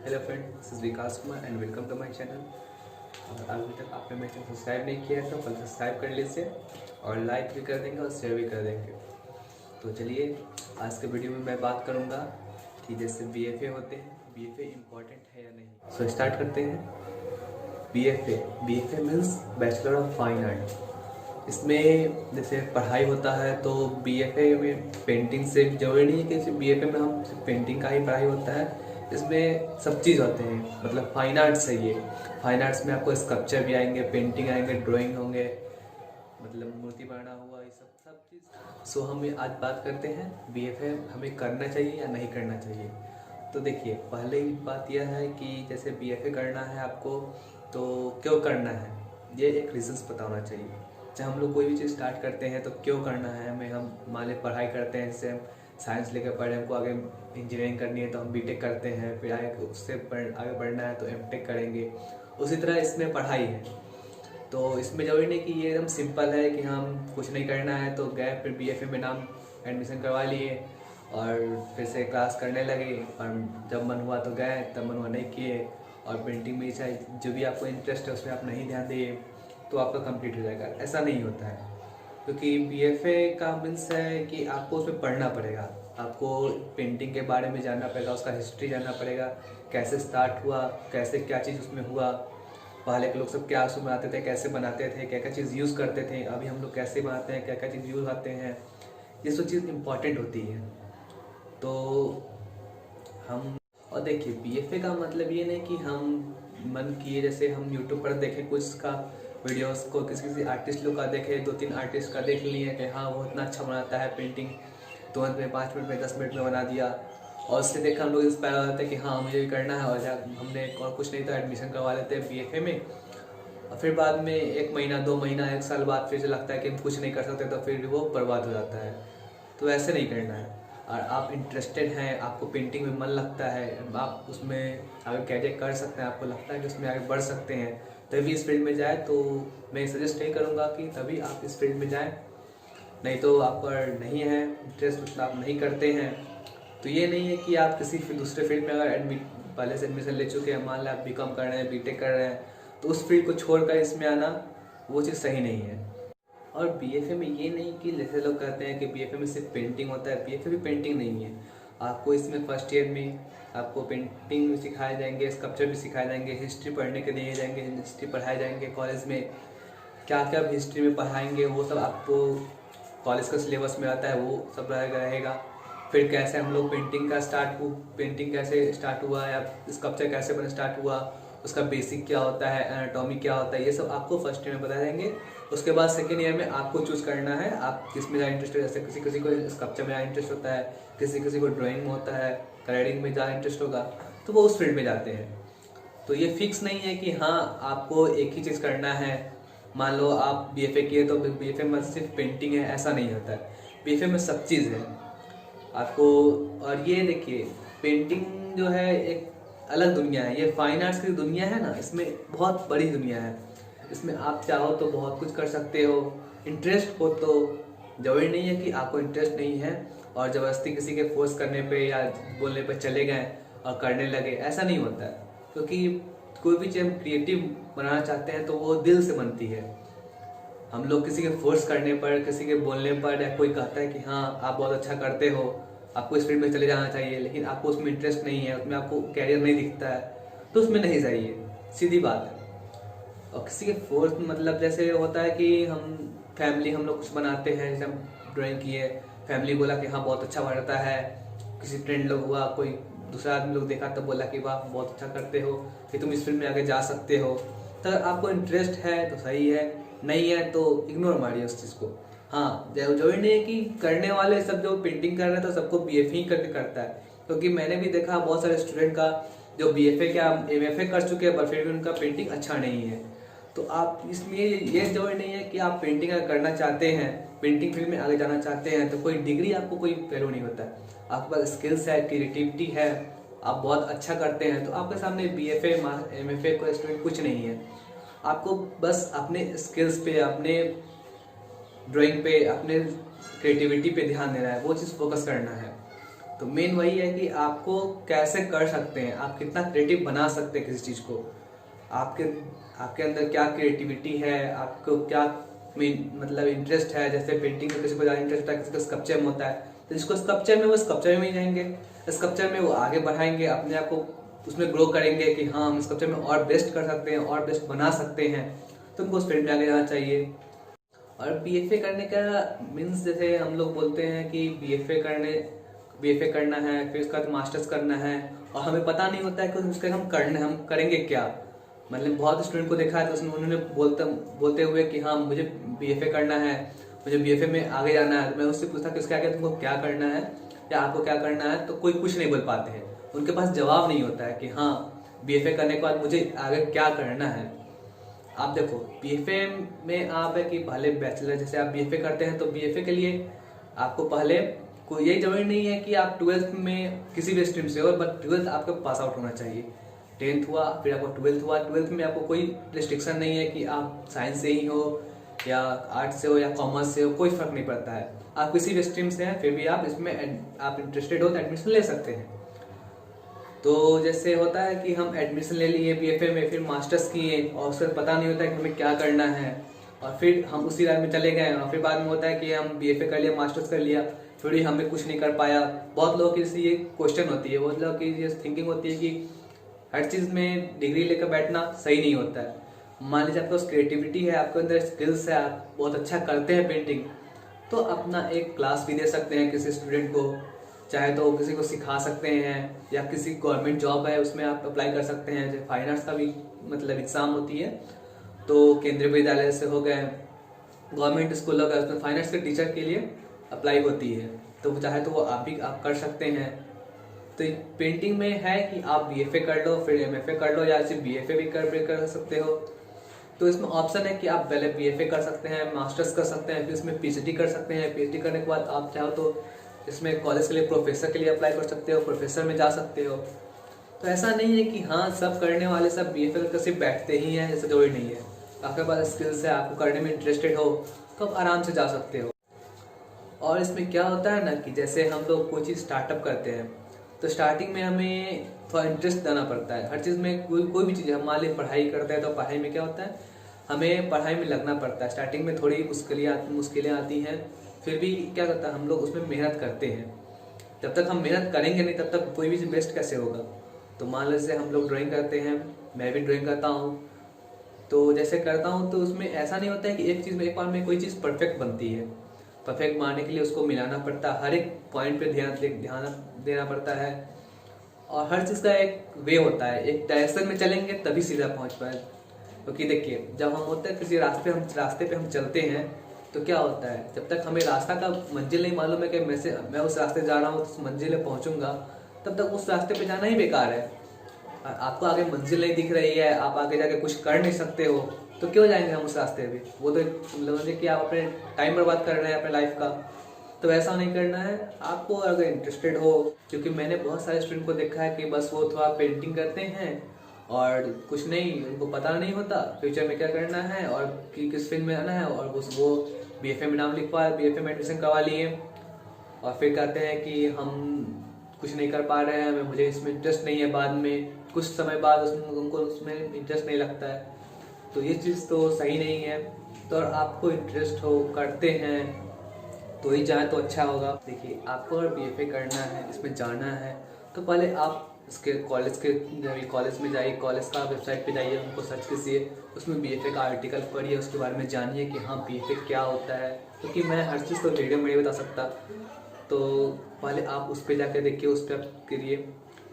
Hello friend, this is Vikas Kumar and welcome to my channel. और अभी तक आपने मेरे चैनल सब्सक्राइब नहीं किया है तो कल सब्सक्राइब कर लीजिए और लाइक भी कर देंगे और शेयर भी कर देंगे। तो चलिए, आज के वीडियो में मैं बात करूंगा कि जैसे बीएफए होते हैं, बीएफए इम्पॉर्टेंट है या नहीं। सो स्टार्ट करते हैं। BFA means bachelor of fine art. इसमें जैसे पढ़ाई होता है तो बीएफए में पेंटिंग से जरूरी नहीं है कि सिर्फ बीएफए में हम सिर्फ पेंटिंग का ही पढ़ाई होता है। इसमें सब चीज़ होते हैं, मतलब फाइन आर्ट्स है ये। फाइन आर्ट्स में आपको स्कल्पचर भी आएंगे, पेंटिंग आएंगे, ड्राइंग होंगे, मतलब मूर्ति बनाना हुआ, ये सब सब चीज़। सो हम आज बात करते हैं बीएफए हमें करना चाहिए या नहीं करना चाहिए। तो देखिए, पहले ही बात यह है कि जैसे बीएफए करना है आपको तो क्यों करना है, ये एक रीजंस पता होना चाहिए। जब हम लोग कोई भी चीज़ स्टार्ट करते हैं तो क्यों करना है हमें। हम मान ली पढ़ाई करते हैं, जैसे हम साइंस लेकर पढ़े, हमको आगे इंजीनियरिंग करनी है तो हम बीटेक करते हैं, फिर आगे उससे आगे बढ़ना है तो एमटेक करेंगे। उसी तरह इसमें पढ़ाई है। तो इसमें जरूरी नहीं कि ये एकदम सिंपल है कि हम कुछ नहीं करना है तो गए फिर बीएफए में नाम एडमिशन करवा लिए और फिर से क्लास करने लगे, और जब मन हुआ तो गए, तब मन हुआ नहीं किए। और पेंटिंग में चाहे जो भी आपको इंटरेस्ट है उसमें आप नहीं ध्यान दिए तो आपका कंप्लीट हो जाएगा, ऐसा नहीं होता है। क्योंकि बीएफए का मीन्स है कि आपको उसमें पढ़ना पड़ेगा, आपको पेंटिंग के बारे में जानना पड़ेगा, उसका हिस्ट्री जानना पड़ेगा, कैसे स्टार्ट हुआ, कैसे क्या चीज़ उसमें हुआ, पहले के लोग सब क्या उसमें बनाते थे, कैसे बनाते थे, क्या क्या चीज़ यूज़ करते थे, अभी हम लोग कैसे बनाते हैं, क्या क्या चीज़ यूज़ आते हैं, ये सब चीज़ इम्पॉर्टेंट होती है। तो हम और देखिए, बीएफए का मतलब ये नहीं कि हम मन किए जैसे हम यूट्यूब पर देखें कुछ का वीडियोस को, किसी किसी आर्टिस्ट लोग का देखे, 2-3 आर्टिस्ट का देख लिए कि हाँ वो इतना अच्छा बनाता है पेंटिंग, तुरंत में 5 मिनट में 10 मिनट में बना दिया, और उससे देखकर हम लोग इंस्पायर हो जाते हैं कि हाँ मुझे भी करना है। और जब हमने और कुछ नहीं तो एडमिशन करवा लेते हैं बीएफए में, और फिर बाद में 1 महीना 2 महीना 1 साल बाद फिर से लगता है कि हम कुछ नहीं कर सकते, तो फिर वो बर्बाद हो जाता है। तो ऐसे नहीं करना है। और आप इंटरेस्टेड हैं, आपको पेंटिंग में मन लगता है, आप उसमें आगे कैरियर कर सकते हैं, आपको लगता है कि उसमें आगे बढ़ सकते हैं, तभी इस फील्ड में जाए। तो मैं सजेस्ट नहीं करूँगा कि तभी आप इस फील्ड में जाएं। नहीं तो आप पर नहीं है इंटरेस्ट, उसमें आप नहीं करते हैं तो ये नहीं है कि आप किसी फिर दूसरे फील्ड में अगर पहले से एडमिशन ले चुके हैं, मान लें आप बीकॉम कर रहे हैं, बीटेक कर रहे हैं, तो उस फील्ड को छोड़कर इसमें आना वो चीज़ सही नहीं है। और बीएफए में ये नहीं कि जैसे लोग कहते हैं कि बीएफए में सिर्फ पेंटिंग होता है, बीएफए भी पेंटिंग नहीं है। आपको इसमें फर्स्ट ईयर में आपको पेंटिंग भी सिखाए जाएंगे, स्कल्पचर भी सिखाए जाएंगे, हिस्ट्री पढ़ने के दिए जाएंगे, हिस्ट्री पढ़ाए जाएंगे कॉलेज में। क्या क्या हिस्ट्री में पढ़ाएंगे वो सब आपको कॉलेज का सिलेबस में आता है, वो सब रहेगा। फिर कैसे हम लोग पेंटिंग कैसे स्टार्ट हुआ या स्कल्पचर कैसे बना स्टार्ट हुआ, उसका बेसिक क्या होता है, एनाटॉमी क्या होता है, ये सब आपको फर्स्ट ईयर में बता देंगे। उसके बाद सेकेंड ईयर में आपको चूज करना है आप किस में ज़्यादा इंटरेस्ट है। जैसे किसी किसी को स्कल्पचर में ज़्यादा इंटरेस्ट होता है, किसी किसी को ड्राइंग में होता है, कलरिंग में ज़्यादा इंटरेस्ट होगा, तो वो उस फील्ड में जाते हैं। तो ये फिक्स नहीं है कि हाँ आपको एक ही चीज़ करना है। मान लो आप बीएफए किए तो बीएफए में सिर्फ पेंटिंग है, ऐसा नहीं होता है। बीएफए में सब चीज़ है आपको। और ये देखिए, पेंटिंग जो है एक अलग दुनिया है, ये फाइन आर्ट्स की दुनिया है ना, इसमें बहुत बड़ी दुनिया है। इसमें आप चाहो तो बहुत कुछ कर सकते हो, इंटरेस्ट हो तो। जरूरी नहीं है कि आपको इंटरेस्ट नहीं है और ज़बरदस्ती किसी के फोर्स करने पे या बोलने पे चले गए और करने लगे, ऐसा नहीं होता है। क्योंकि कोई भी चीज़ हम क्रिएटिव बनाना चाहते हैं तो वो दिल से बनती है। हम लोग किसी के फोर्स करने पर, किसी के बोलने पर, या कोई कहता है कि हाँ आप बहुत अच्छा करते हो, आपको इस फील्ड में चले जाना चाहिए, लेकिन आपको उसमें इंटरेस्ट नहीं है, उसमें आपको कैरियर नहीं दिखता है, तो उसमें नहीं जाइए, सीधी बात है। और किसी के फोर्स मतलब जैसे होता है कि हम लोग कुछ बनाते हैं, जैसे हम ड्राइंग किए, फैमिली बोला कि हाँ बहुत अच्छा बनता है, किसी फ्रेंड लोग हुआ, कोई दूसरा आदमी लोग देखा तो बोला कि वाह बहुत अच्छा करते हो, कि तुम इस फील्ड में आगे जा सकते हो। तो अगर आपको इंटरेस्ट है तो सही है, नहीं है तो इग्नोर मारिए उस चीज़ को। हाँ, जरूरी नहीं है कि करने वाले सब जो पेंटिंग कर रहे हैं तो सबको बीएफए ही करके करता है। क्योंकि मैंने भी देखा बहुत सारे स्टूडेंट का जो बीएफए क्या एमएफए कर चुके हैं पर फिर भी उनका पेंटिंग अच्छा नहीं है। तो आप इसमें ये जरूरी नहीं है कि आप पेंटिंग अगर करना चाहते हैं, पेंटिंग फील्ड में आगे जाना चाहते हैं, तो कोई डिग्री आपको कोई वैल्यू नहीं होता है। आपके पास स्किल्स है, क्रिएटिविटी है, आप बहुत अच्छा करते हैं, तो आपके सामने बीएफए एमएफए को स्टूडेंट कुछ नहीं है। आपको बस अपने स्किल्स पे, अपने ड्राइंग पे, अपने क्रिएटिविटी पे ध्यान देना है, वो चीज़ फोकस करना है। तो मेन वही है कि आपको कैसे कर सकते हैं, आप कितना क्रिएटिव बना सकते हैं किसी चीज़ को, आपके आपके अंदर क्या क्रिएटिविटी है, आपको क्या मतलब इंटरेस्ट है। जैसे पेंटिंग में किसी को ज़्यादा इंटरेस्ट है, किसी को स्कल्पचर में होता है, तो जिसको स्कल्पचर में वो स्कल्पचर में ही जाएंगे, स्कल्पचर में वो आगे बढ़ाएंगे, अपने आप को उसमें ग्रो करेंगे कि हाँ हम स्कल्पचर में और बेस्ट कर सकते हैं और बेस्ट बना सकते हैं, तो उनको उस फील्ड में आगे जाना चाहिए। और बीएफए करने का मीन्स जैसे हम लोग बोलते हैं कि बीएफए करना है, फिर उसका मास्टर्स करना है, और हमें पता नहीं होता है कि उसके हम करेंगे क्या। मतलब बहुत स्टूडेंट को देखा है तो उन्होंने बोलते हुए कि हाँ मुझे बीएफए करना है, मुझे बीएफए में आगे जाना है। तो मैं उससे पूछता कि उसके आगे तुमको क्या करना है या आपको क्या करना है, तो कोई कुछ नहीं बोल पाते हैं, उनके पास जवाब नहीं होता है कि हाँ बीएफए करने के बाद मुझे आगे क्या करना है। आप देखो बीएफए में आप है कि पहले बैचलर, जैसे आप बीएफए करते हैं तो बीएफए के लिए आपको पहले कोई यही जरूरी नहीं है कि आप 12th में किसी भी स्ट्रीम से हो, बट 12th आपका पास आउट होना चाहिए। 10th हुआ, फिर आपको 12th हुआ, 12th में आपको कोई रिस्ट्रिक्शन नहीं है कि आप साइंस से ही हो या आर्ट्स से हो या कॉमर्स से हो, कोई फर्क नहीं पड़ता है। आप किसी भी स्ट्रीम से हैं फिर भी आप इसमें आप इंटरेस्टेड हो तो एडमिशन ले सकते हैं। तो जैसे होता है कि हम एडमिशन ले लिए बीएफए में, फिर मास्टर्स किए और उसका पता नहीं होता है कि हमें क्या करना है, और फिर हम उसी राह में चले गए, और फिर बाद में होता है कि हम बीएफए कर लिया, मास्टर्स कर लिया, फिर भी हमें कुछ नहीं कर पाया। बहुत लोगों की ये क्वेश्चन होती है, बहुत लोगों की ये थिंकिंग होती है कि हर चीज़ में डिग्री लेकर बैठना सही नहीं होता है। मान लीजिए आपके पास क्रिएटिविटी है, आपके अंदर स्किल्स है, आप बहुत अच्छा करते हैं पेंटिंग, तो अपना एक क्लास भी दे सकते हैं किसी स्टूडेंट को, चाहे तो किसी को सिखा सकते हैं, या किसी गवर्नमेंट जॉब है उसमें आप अप्लाई कर सकते हैं। जैसे फाइन आर्ट्स का भी मतलब एग्ज़ाम होती है, तो केंद्रीय विद्यालय से हो गए, गवर्नमेंट स्कूल हो गए, उसमें फाइन आर्ट्स के टीचर के लिए अप्लाई होती है, तो चाहे तो वो आप कर सकते हैं। तो पेंटिंग में है कि आप बीएफए कर लो, फिर एमएफए कर लो, या सिर्फ बीएफए भी कर सकते हो। तो इसमें ऑप्शन है कि आप पहले बीएफए कर सकते हैं, मास्टर्स कर सकते हैं, फिर इसमें पीएचडी कर सकते हैं। पीएचडी करने के बाद आप चाहो तो इसमें कॉलेज के लिए प्रोफेसर के लिए अप्लाई कर सकते हो, प्रोफेसर में जा सकते हो। तो ऐसा नहीं है कि हाँ सब करने वाले सब बीएफए करके सिर्फ बैठते ही हैं, ऐसा जरूरी नहीं है। आपके पास स्किल्स है, आपको करने में इंटरेस्टेड हो तो आप आराम से जा सकते हो। और इसमें क्या होता है ना कि जैसे हम लोग कोई चीज़ स्टार्टअप करते हैं तो स्टार्टिंग में हमें थोड़ा इंटरेस्ट देना पड़ता है हर चीज़ में। कोई भी चीज़ हम मान लीजिए पढ़ाई करते हैं तो पढ़ाई में क्या होता है, हमें पढ़ाई में लगना पड़ता है। स्टार्टिंग में थोड़ी मुश्किलें आती हैं, फिर भी क्या करता है हम लोग उसमें मेहनत करते हैं। जब तक हम मेहनत करेंगे नहीं तब तक कोई भी चीज़ बेस्ट कैसे होगा। तो मान लीजिए हम लोग ड्राइंग करते हैं, मैं भी ड्राइंग करता हूँ, तो जैसे करता हूँ तो उसमें ऐसा नहीं होता है कि एक चीज़ में एक बार में कोई चीज़ परफेक्ट बनती है। परफेक्ट बनाने के लिए उसको मिलाना पड़ता है, हर एक पॉइंट पे ध्यान देना पड़ता है, और हर चीज़ का एक वे होता है, एक डायरेक्शन में चलेंगे तभी सीधा पहुंच पाए। क्योंकि देखिए जब हम होते हैं किसी रास्ते पे हम चलते हैं तो क्या होता है, जब तक हमें रास्ता का मंजिल नहीं मालूम है कि मैं उस रास्ते जा रहा हूँ तो उस मंजिल पे पहुँचूंगा, तब तक उस रास्ते पे जाना ही बेकार है। आपको आगे मंजिल नहीं दिख रही है, आप आगे जाके कुछ कर नहीं सकते हो, तो क्यों जाएंगे हम उस रास्ते पे। वो तो मतलब कि आप अपने टाइम बर्बाद कर रहे हैं अपने लाइफ का। तो ऐसा नहीं करना है आपको, अगर इंटरेस्टेड हो। क्योंकि मैंने बहुत सारे स्टूडेंट को देखा है कि बस वो थोड़ा पेंटिंग करते हैं और कुछ नहीं, उनको पता नहीं होता फ्यूचर में क्या करना है और किस फील्ड में आना है, और वो बीएफए में नाम लिखवा, बीएफए में एडमिशन करवा लिए, और फिर कहते हैं कि हम कुछ नहीं कर पा रहे हैं, मुझे इसमें इंटरेस्ट नहीं है। बाद में कुछ समय बाद उनको उसमें इंटरेस्ट नहीं लगता है, तो ये चीज़ तो सही नहीं है। तो आपको इंटरेस्ट हो, करते हैं तो ही जाए तो अच्छा होगा। देखिए आपको अगर बीएफए करना है, इसमें जाना है, तो पहले आप इसके कॉलेज में जाइए, कॉलेज का वेबसाइट पे जाइए, उनको सर्च कीजिए, उसमें बीएफए का आर्टिकल पढ़िए, उसके बारे में जानिए कि हाँ बीएफए क्या होता है। क्योंकि मैं हर चीज़ तो वीडियो में नहीं बता सकता, तो पहले आप उस पर जाकर देखिए, उस पर करिए।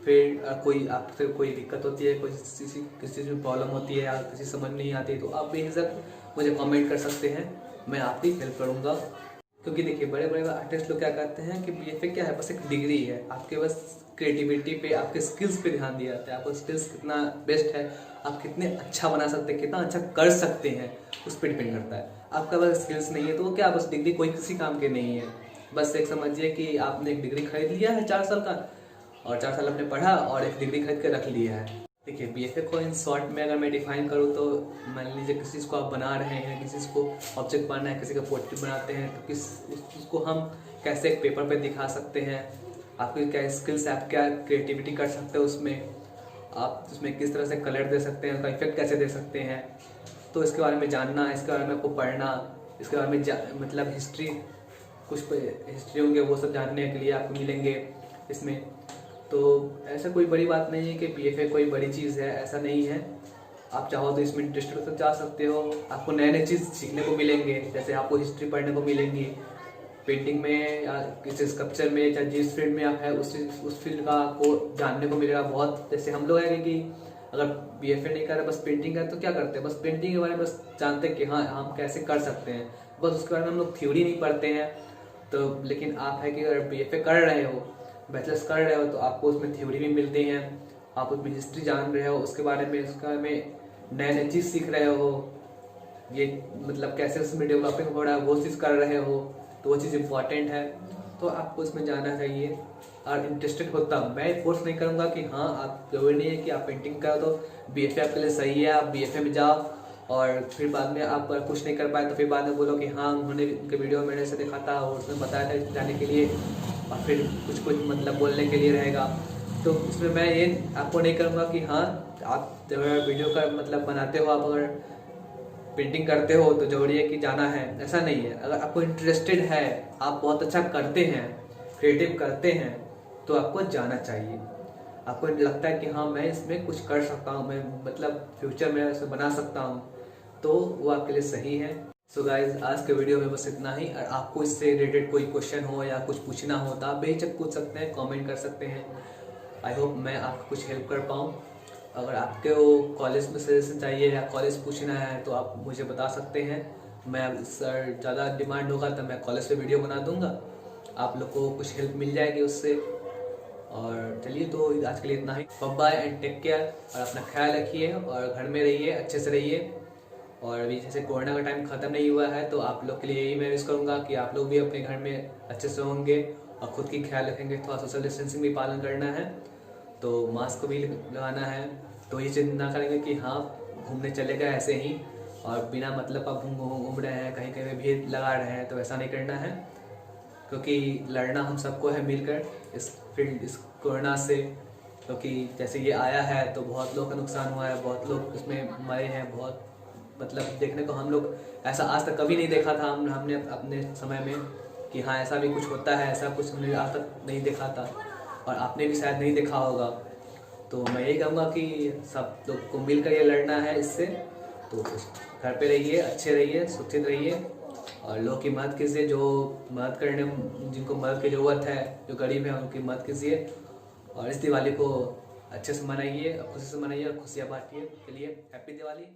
फिर आपसे कोई दिक्कत होती है, किसी चीज़ में प्रॉब्लम होती है या किसी समझ नहीं आती, तो आप बेहिचक मुझे कमेंट कर सकते हैं, मैं आपकी हेल्प करूँगा। क्योंकि देखिए बड़े बड़े आर्टिस्ट लोग क्या कहते हैं कि बीएफए क्या है, बस एक डिग्री है। आपके बस क्रिएटिविटी पे, आपके स्किल्स पे ध्यान दिया जाता है, आपको स्किल्स कितना बेस्ट है, आप कितने अच्छा बना सकते हैं, कितना अच्छा कर सकते हैं, उस पर डिपेंड करता है। आपका बस स्किल्स नहीं है तो क्या बस डिग्री कोई किसी काम के नहीं है। बस एक समझिए कि आपने एक डिग्री खरीद लिया है 4 साल का, और 4 साल आपने पढ़ा और एक डिग्री खरीद के रख लिया है। देखिए बीएफए को इन शॉर्ट में अगर मैं डिफाइन करूँ तो मान लीजिए किसी चीज़ को आप बना रहे हैं, किसी चीज़ को ऑब्जेक्ट बनाना है, किसी का पोर्ट्रेट बनाते हैं, तो उसको हम कैसे एक पेपर पे दिखा सकते हैं, आपकी क्या स्किल्स है, आप क्या क्रिएटिविटी कर सकते हो उसमें, आप उसमें किस तरह से कलर दे सकते हैं, उसका इफेक्ट कैसे दे सकते हैं। तो इसके बारे में जानना, इसके बारे में आपको पढ़ना, इसके बारे में मतलब हिस्ट्री, कुछ हिस्ट्री होंगे वो सब जानने के लिए आपको मिलेंगे इसमें। तो ऐसा कोई बड़ी बात नहीं है कि BFA कोई बड़ी चीज़ है, ऐसा नहीं है। आप चाहो तो इसमें इंटरेस्टेड तो जा सकते हो, आपको नए नए चीज़ सीखने को मिलेंगे। जैसे आपको हिस्ट्री पढ़ने को मिलेंगी, पेंटिंग में या किसी स्कल्पचर में, चाहे जिस फील्ड में आप है उस फील्ड का आपको जानने को मिलेगा बहुत। जैसे हम लोग हैं कि अगर BFA नहीं कर रहे, बस पेंटिंग है तो क्या करते हैं, बस पेंटिंग के बारे में बस जानते हैं कि हाँ हम कैसे कर सकते हैं, बस उसके बारे में हम लोग थ्योरी नहीं पढ़ते हैं। तो लेकिन आप है कि अगर BFA कर रहे हो, बैचलर्स कर रहे हो, तो आपको उसमें थ्योरी भी मिलती हैं, आप उसमें हिस्ट्री जान रहे हो, उसके बारे में नए नए चीज़ सीख रहे हो, ये मतलब कैसे उसमें डेवलपिंग हो रहा है वो चीज़ कर रहे हो, तो वो चीज़ इम्पॉर्टेंट है। तो आपको इसमें जाना चाहिए और इंटरेस्टेड होता। मैं फोर्स नहीं करूँगा कि हाँ आप, जरूरी नहीं है कि आप पेंटिंग करो तो BFA आपके लिए सही है, आप BFA में जाओ और फिर बाद में आप कुछ नहीं कर पाए तो फिर बाद में बोलो कि हाँ उन्होंने उनके वीडियो में मेरे से देखा था और उसने बताया था जाने के लिए, और फिर कुछ कुछ मतलब बोलने के लिए रहेगा। तो इसमें मैं ये आपको नहीं करूँगा कि हाँ आप जब वीडियो का मतलब बनाते हो, आप अगर पेंटिंग करते हो तो जरूरी है कि जाना है, ऐसा नहीं है। अगर आपको इंटरेस्टेड है, आप बहुत अच्छा करते हैं, क्रिएटिव करते हैं, तो आपको जाना चाहिए। आपको लगता है कि हाँ मैं इसमें कुछ कर सकता हूँ, मैं मतलब फ्यूचर में इसे बना सकता हूँ, तो वो आपके लिए सही है। सो गाइज आज के वीडियो में बस इतना ही। और आपको इससे रिलेटेड कोई क्वेश्चन हो या कुछ पूछना हो तो आप बेहिचक पूछ सकते हैं, कमेंट कर सकते हैं। आई होप मैं आपको कुछ हेल्प कर पाऊँ। अगर आपके वो कॉलेज में सजेशन चाहिए या कॉलेज पूछना है तो आप मुझे बता सकते हैं। मैं सर ज़्यादा डिमांड होगा तो मैं कॉलेज पे वीडियो बना दूंगा, आप लोग को कुछ हेल्प मिल जाएगी उससे। और चलिए तो आज के लिए इतना ही। बाय एंड टेक केयर, और अपना ख्याल रखिए और घर में रहिए, अच्छे से रहिए। और अभी जैसे कोरोना का टाइम ख़त्म नहीं हुआ है तो आप लोग के लिए यही मैं विश करूँगा कि आप लोग भी अपने घर में अच्छे से होंगे और ख़ुद की ख्याल रखेंगे। थोड़ा सोशल डिस्टेंसिंग भी पालन करना है, तो मास्क भी लगाना है। तो ये चीज़ ना करेंगे कि हाँ घूमने चले गए ऐसे ही और बिना मतलब आप घूम रहे हैं, कहीं कहीं भीड़ लगा रहे हैं, तो ऐसा नहीं करना है। क्योंकि लड़ना हम सबको है मिलकर इस कोरोना से। क्योंकि जैसे ये आया है तो बहुत लोग का नुकसान हुआ है, बहुत लोग इसमें मरे हैं, बहुत मतलब देखने को हम लोग ऐसा आज तक कभी नहीं देखा था हमने अपने समय में कि हाँ ऐसा भी कुछ होता है, ऐसा कुछ हमने आज तक नहीं देखा था और आपने भी शायद नहीं देखा होगा। तो मैं यही कहूँगा कि सब लोग को मिलकर ये लड़ना है इससे। तो घर पे रहिए, अच्छे रहिए, सुरक्षित रहिए और लोग की मदद कीजिए, जो मदद करने जिनको मदद की ज़रूरत है, जो गरीब है उनकी मदद कीजिए। और इस दिवाली को अच्छे से मनाइए, खुशी से मनाइए और खुशियाँ बांटिए। चलिए हैप्पी दिवाली।